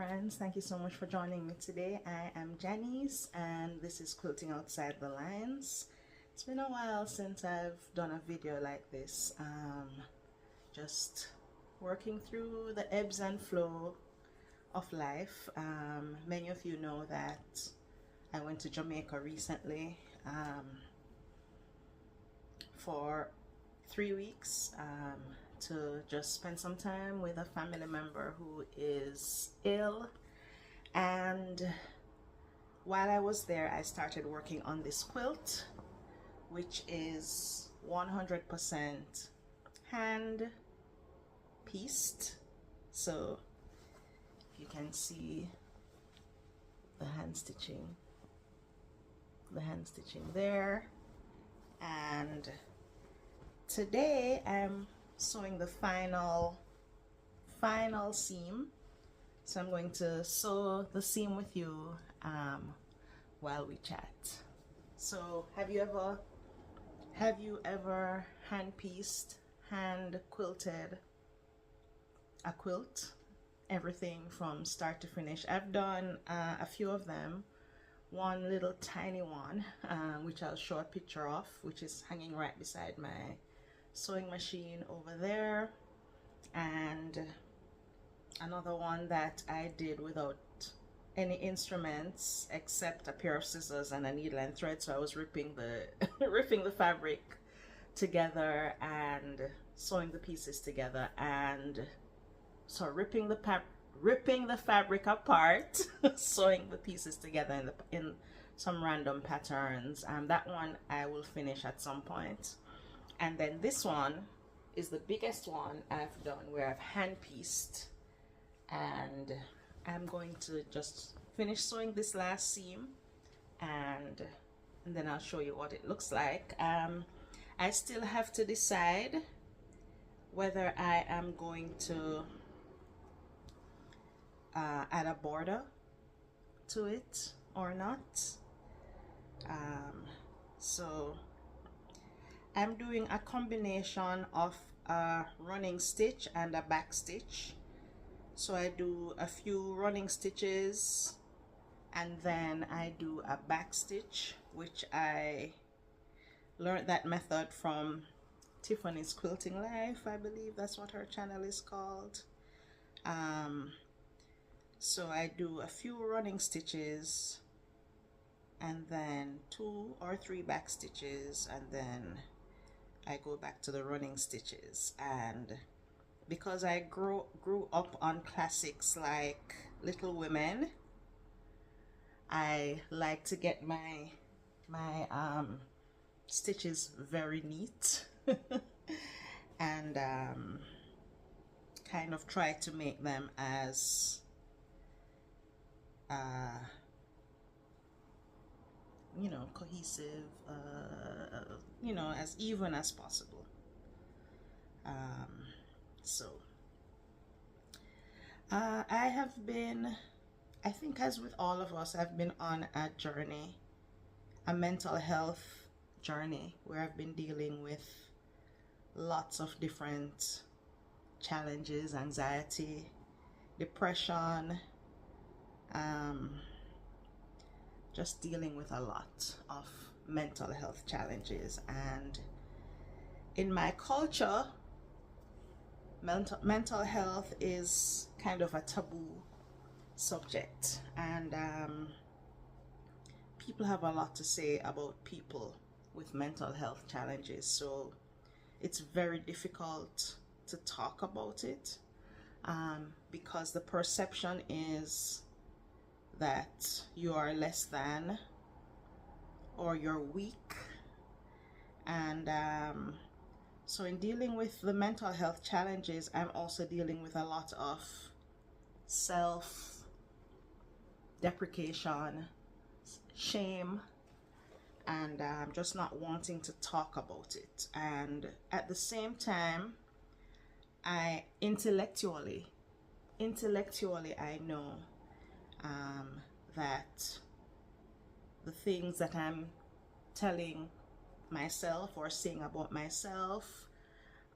friends, thank you so much for joining me today. I am Janice and this is Quilting Outside the Lines. It's been a while since I've done a video like this, just working through the ebbs and flow of life. Many of you know that I went to Jamaica recently for 3 weeks to just spend some time with a family member who is ill. And while I was there, I started working on this quilt, which is 100% hand pieced. So you can see the hand stitching there. And today I'm sewing the final seam, so I'm going to sew the seam with you while we chat. So have you ever hand pieced, hand quilted a quilt, everything from start to finish? I've done a few of them. One little tiny one, which I'll show a picture of, which is hanging right beside my sewing machine over there, and another one that I did without any instruments except a pair of scissors and a needle and thread. So I was ripping the ripping the fabric together and sewing the pieces together, and so ripping the fabric apart, sewing the pieces together in some random patterns. That one I will finish at some point. And then this one is the biggest one I've done, where I've hand pieced, and I'm going to just finish sewing this last seam, and then I'll show you what it looks like. I still have to decide whether I am going to add a border to it or not. So I'm doing a combination of a running stitch and a back stitch. So I do a few running stitches and then I do a back stitch, which I learned that method from Tiffany's Quilting Life. I believe that's what her channel is called. So I do a few running stitches and then 2 or 3 back stitches, and then I go back to the running stitches. And because I grew up on classics like Little Women, I like to get my stitches very neat and kind of try to make them as cohesive, as even as possible. I have been, I think as with all of us, I've been on a journey, a mental health journey, where I've been dealing with lots of different challenges: anxiety, depression, just dealing with a lot of mental health challenges. And in my culture, mental health is kind of a taboo subject, and people have a lot to say about people with mental health challenges, so it's very difficult to talk about it, because the perception is that you are less than, or you're weak. And so in dealing with the mental health challenges, I'm also dealing with a lot of self-deprecation, shame, and just not wanting to talk about it. And at the same time, I intellectually I know that the things that I'm telling myself or saying about myself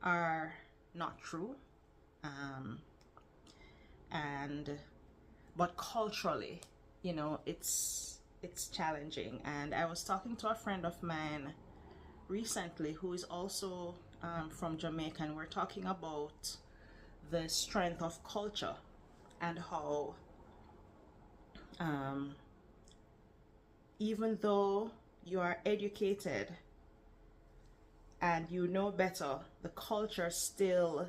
are not true, and but culturally, you know, it's challenging. And I was talking to a friend of mine recently who is also from Jamaica, and we're talking about the strength of culture and how um, even though you are educated and you know better, the culture still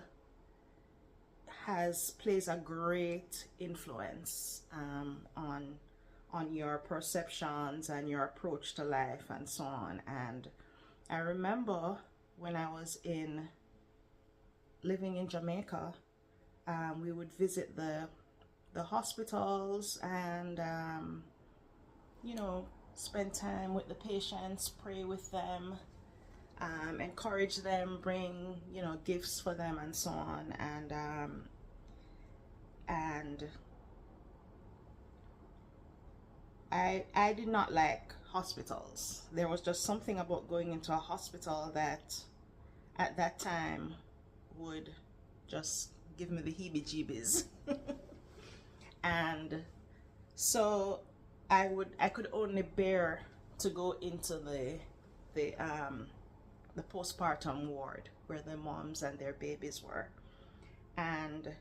plays a great influence on your perceptions and your approach to life and so on. And I remember when I was living in Jamaica, we would visit the hospitals and you know, spend time with the patients, pray with them, encourage them, bring, you know, gifts for them and so on. And I did not like hospitals. There was just something about going into a hospital that at that time would just give me the heebie-jeebies. And so I could only bear to go into the postpartum ward where the moms and their babies were. And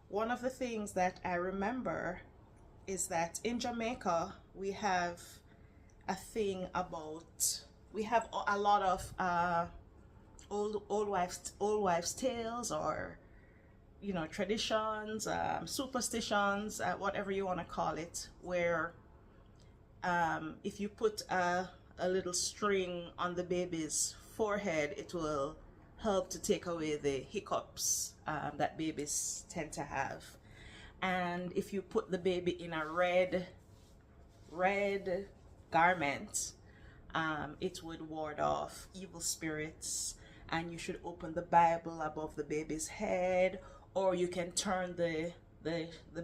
one of the things that I remember is that in Jamaica we have a thing about, we have a lot of old wives tales, or you know, traditions, superstitions, whatever you want to call it, where if you put a little string on the baby's forehead, it will help to take away the hiccups that babies tend to have. And if you put the baby in a red garment, it would ward off evil spirits. And you should open the Bible above the baby's head, or you can turn the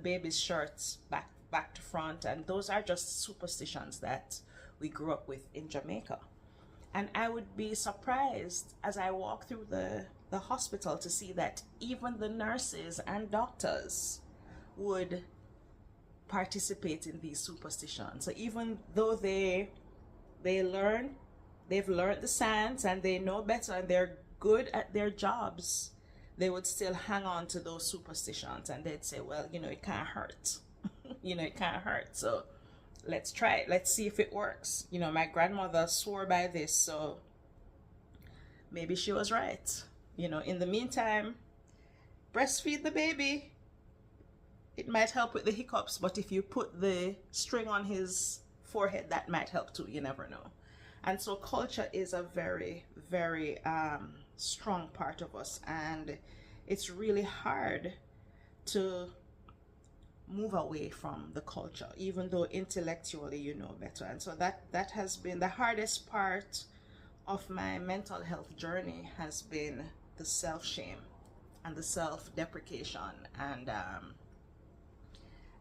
baby's shirts back to front. And those are just superstitions that we grew up with in Jamaica. And I would be surprised as I walk through the hospital to see that even the nurses and doctors would participate in these superstitions. So even though they've learned the science and they know better and they're good at their jobs, they would still hang on to those superstitions, and they'd say, well, you know, it can't hurt. You know, it can't hurt, so let's try it, let's see if it works. You know, my grandmother swore by this, so maybe she was right. You know, in the meantime, breastfeed the baby. It might help with the hiccups, but if you put the string on his forehead, that might help too. You never know. And so culture is a very, very strong part of us, and it's really hard to move away from the culture, even though intellectually you know better. And so that has been the hardest part of my mental health journey, has been the self-shame and the self-deprecation, and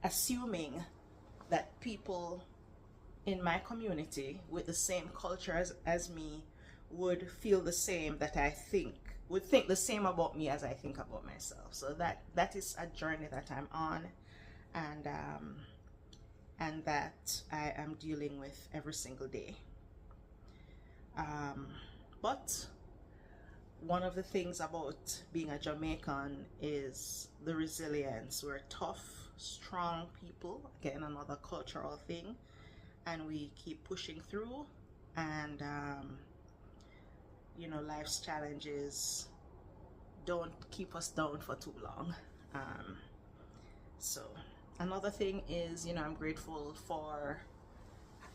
assuming that people in my community with the same culture as me would feel the same, would think the same about me as I think about myself. So that is a journey that I'm on, and that I am dealing with every single day. But one of the things about being a Jamaican is the resilience. We're tough, strong people. Again, another cultural thing. And we keep pushing through, and you know, life's challenges don't keep us down for too long. So another thing is, you know, I'm grateful for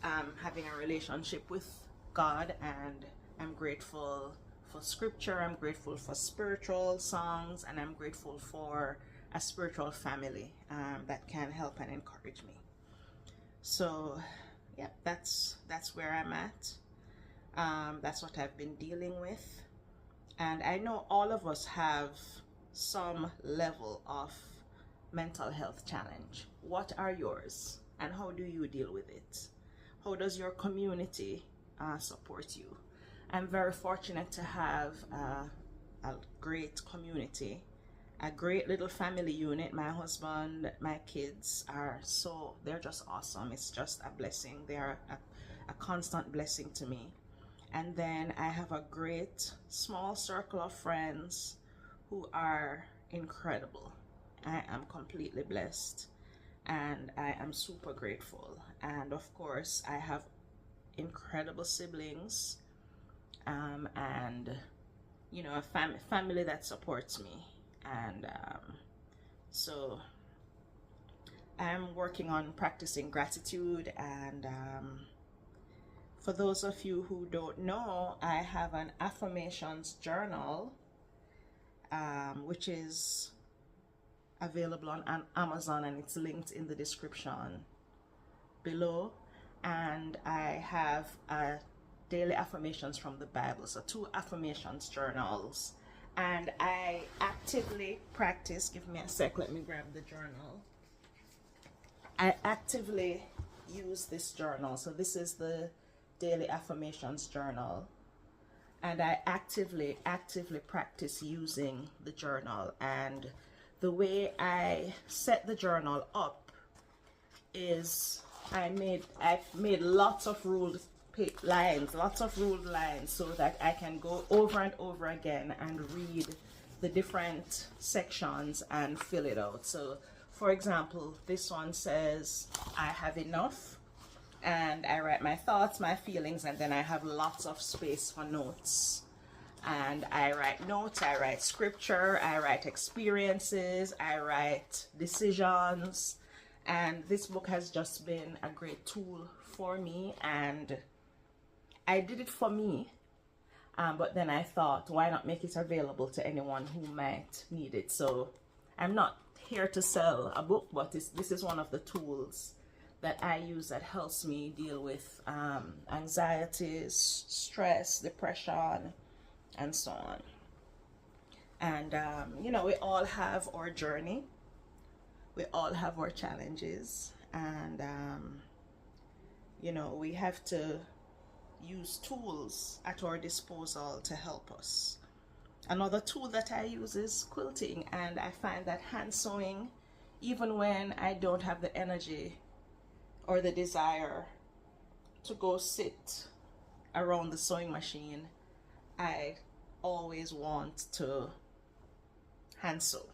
having a relationship with God, and I'm grateful for scripture, I'm grateful for spiritual songs, and I'm grateful for a spiritual family that can help and encourage me. So yeah, that's where I'm at. That's what I've been dealing with, and I know all of us have some level of mental health challenge. What are yours, and how do you deal with it? How does your community support you? I'm very fortunate to have a great community, a great little family unit. My husband, my kids they're just awesome. It's just a blessing. They are a constant blessing to me. And then I have a great small circle of friends who are incredible. I am completely blessed and I am super grateful. And of course, I have incredible siblings, and you know, a family that supports me. And so I'm working on practicing gratitude. And for those of you who don't know, I have an affirmations journal, which is available on Amazon, and it's linked in the description below. And I have daily affirmations from the Bible, so 2 affirmations journals. And I actively practice, give me a sec, let me grab the journal. I actively use this journal. So this is the daily affirmations journal, and I actively practice using the journal. And the way I set the journal up is I've made lots of ruled lines, so that I can go over and over again and read the different sections and fill it out. So for example, this one says I have enough, and I write my thoughts, my feelings, and then I have lots of space for notes. And I write notes, I write scripture, I write experiences, I write decisions. And this book has just been a great tool for me, and I did it for me, but then I thought, why not make it available to anyone who might need it? So I'm not here to sell a book, but this is one of the tools that I use that helps me deal with anxieties, stress, depression, and so on. And you know, we all have our journey, we all have our challenges, and you know, we have to use tools at our disposal to help us. Another tool that I use is quilting, and I find that hand sewing, even when I don't have the energy or the desire to go sit around the sewing machine, I always want to hand sew.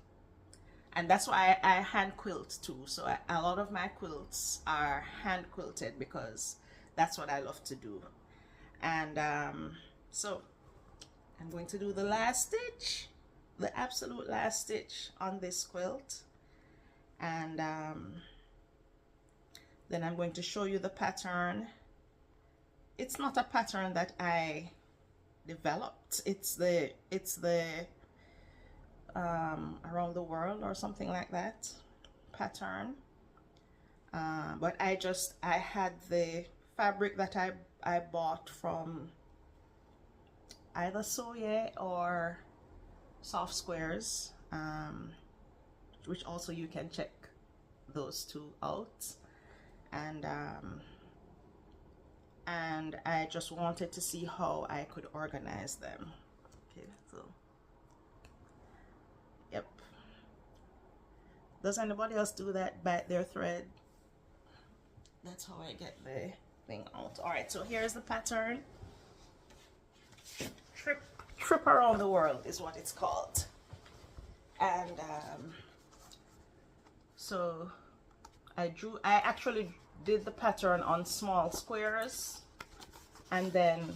And that's why I hand quilt too. So a lot of my quilts are hand quilted because that's what I love to do. And so I'm going to do the last stitch, the absolute last stitch on this quilt. And then I'm going to show you the pattern. It's not a pattern that I developed. It's the around the world or something like that pattern. But I had the fabric that I bought from either Soye or Soft Squares, which also you can check those two out. And I just wanted to see how I could organize them. Okay, so yep. Does anybody else do that? Bite their thread? That's how I get the thing out. All right, so here's the pattern. Trip around the world is what it's called. And so I actually did the pattern on small squares and then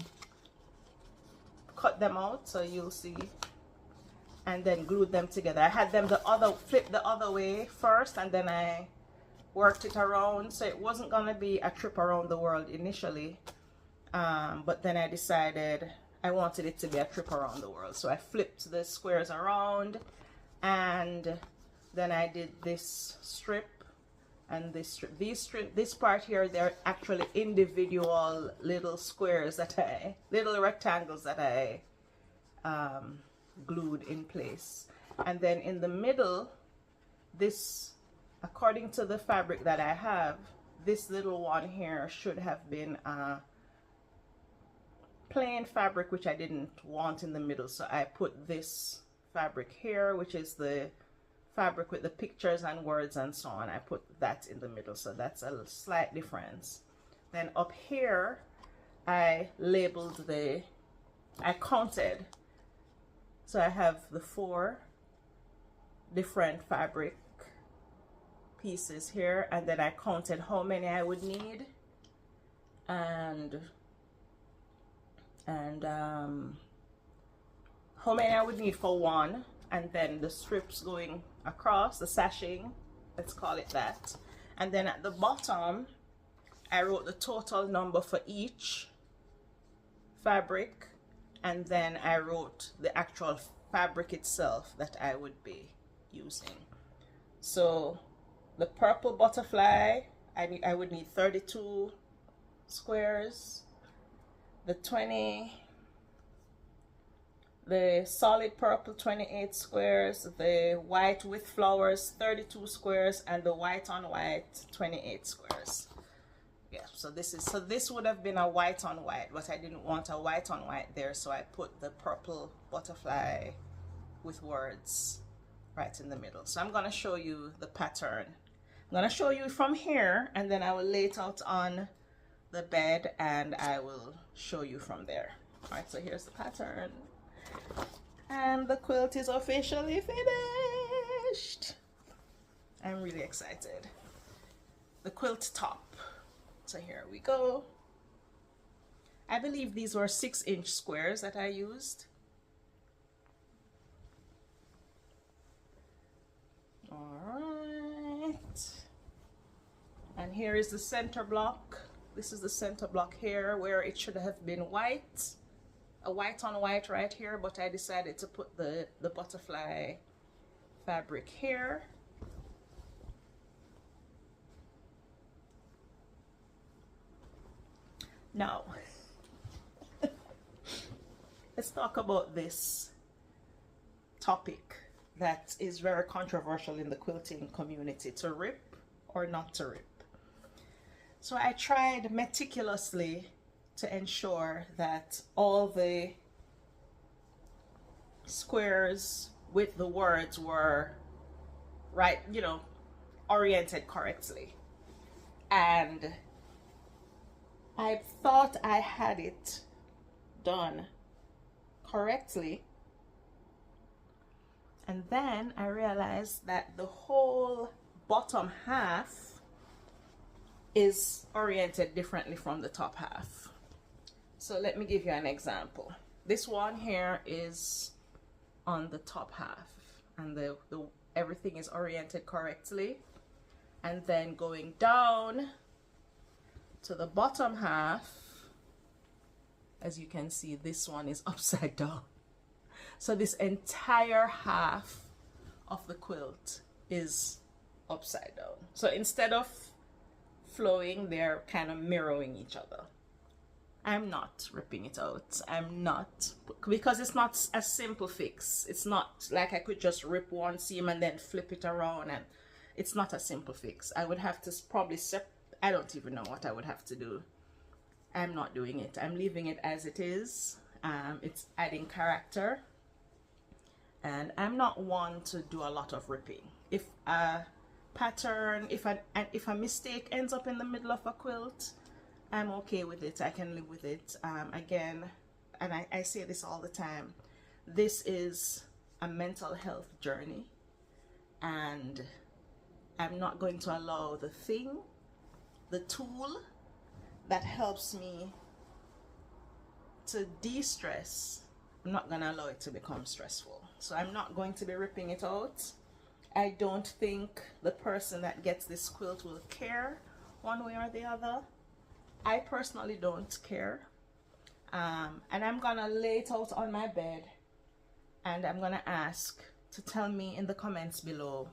cut them out, so you'll see, and then glued them together. I had them flipped the other way first, and then I worked it around, so it wasn't gonna be a trip around the world initially, but then I decided I wanted it to be a trip around the world, so I flipped the squares around, and then I did this strip and this strip. This part here, they're actually individual little squares little rectangles that I glued in place. And then in the middle, this, according to the fabric that I have, this little one here should have been plain fabric, which I didn't want in the middle, so I put this fabric here, which is the fabric with the pictures and words and so on. I put that in the middle, so that's a slight difference. Then up here I labeled I counted, so I have the 4 different fabric pieces here, and then I counted how many I would need, and how many I would need for one, and then the strips going across, the sashing, let's call it that. And then at the bottom I wrote the total number for each fabric, and then I wrote the actual fabric itself that I would be using. So the purple butterfly, I would need 32 squares. The solid purple, 28 squares. The white with flowers, 32 squares, and the white on white, 28 squares. Yeah, so this would have been a white on white, but I didn't want a white on white there, so I put the purple butterfly with words right in the middle. So I'm going to show you the pattern. I'm going to show you from here, and then I will lay it out on the bed and I will show you from there. All right, so here's the pattern, and the quilt is officially finished. I'm really excited. The quilt top. So here we go. I believe these were 6-inch squares that I used. All right. And here is the center block. This is the center block here, where it should have been white. A white on white right here, but I decided to put the butterfly fabric here. Now, let's talk about this topic that is very controversial in the quilting community: to rip or not to rip. So I tried meticulously to ensure that all the squares with the words were right, you know, oriented correctly. And I thought I had it done correctly. And then I realized that the whole bottom half is oriented differently from the top half. So let me give you an example. This one here is on the top half, and everything is oriented correctly. And then going down to the bottom half, as you can see, this one is upside down. So this entire half of the quilt is upside down. So instead of flowing, they're kind of mirroring each other. I'm not ripping it out. I'm not, because it's not a simple fix. It's not like I could just rip one seam and then flip it around, and it's not a simple fix. I would have to probably I don't even know what I would have to do. I'm not doing it. I'm leaving it as it is. It's adding character, and I'm not one to do a lot of ripping. If a pattern, if a mistake ends up in the middle of a quilt, I'm okay with it. I can live with it. Again, and I say this all the time, this is a mental health journey, and I'm not going to allow the tool that helps me to de-stress, I'm not going to allow it to become stressful. So I'm not going to be ripping it out. I don't think the person that gets this quilt will care one way or the other. I personally don't care. And I'm going to lay it out on my bed, and I'm going to ask to tell me in the comments below,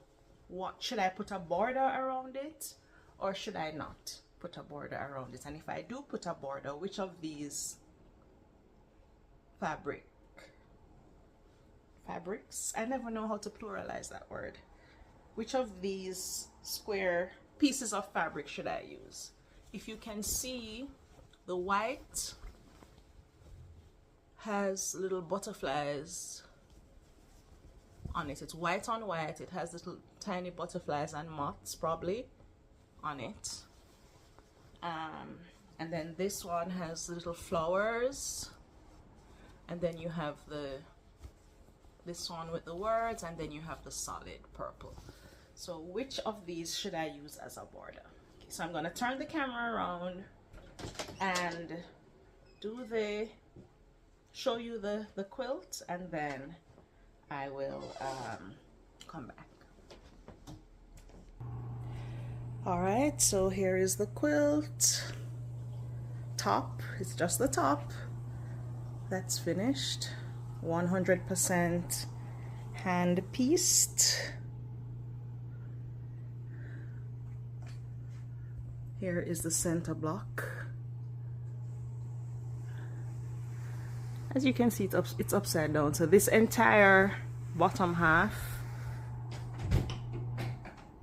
what should I put a border around it, or should I not put a border around it? And if I do put a border, which of these fabrics, I never know how to pluralize that word, which of these square pieces of fabric should I use? If you can see, the white has little butterflies on it. It's white on white. It has little tiny butterflies and moths probably on it. And then this one has little flowers, and then you have this one with the words, and then you have the solid purple. So which of these should I use as a border? Okay, so I'm going to turn the camera around and show you the quilt, and then I will come back. All right, so here is the quilt top. It's just the top that's finished, 100% hand pieced. Here is the center block. As you can see, it's upside down, so this entire bottom half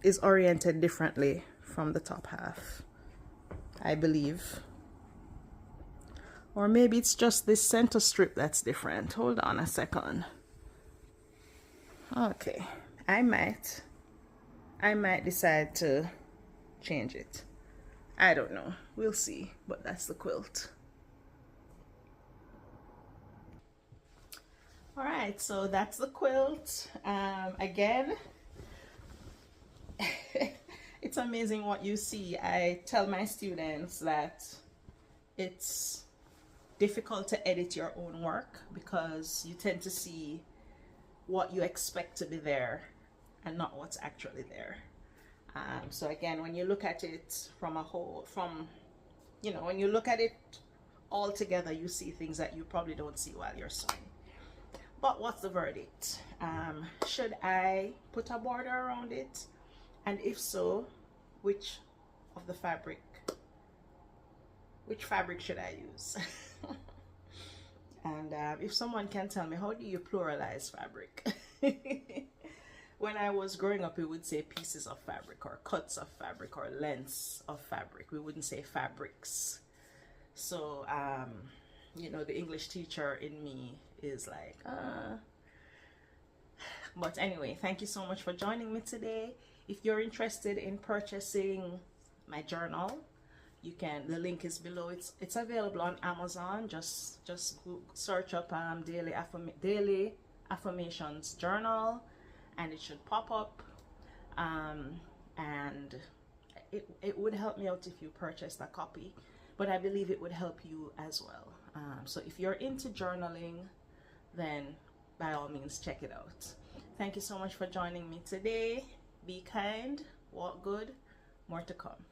is oriented differently from the top half, I believe. Or maybe it's just this center strip that's different. Hold on a second. Okay, I might decide to change it. I don't know, we'll see. But that's the quilt. All right, so that's the quilt. Again, it's amazing what you see. I tell my students that it's difficult to edit your own work because you tend to see what you expect to be there and not what's actually there. So again, when you look at it from a whole, when you look at it all together, you see things that you probably don't see while you're sewing. But what's the verdict? Should I put a border around it? And if so, which fabric should I use? And if someone can tell me, how do you pluralize fabric? When I was growing up, we would say pieces of fabric or cuts of fabric or lengths of fabric. We wouldn't say fabrics. So the English teacher in me is like, But anyway, thank you so much for joining me today. If you're interested in purchasing my journal, you can, the link is below. It's available on Amazon. Just search up daily affirmations journal, and it should pop up. And it would help me out if you purchased a copy, but I believe it would help you as well. So if you're into journaling, then by all means check it out. Thank you so much for joining me today. Be kind, walk good, more to come.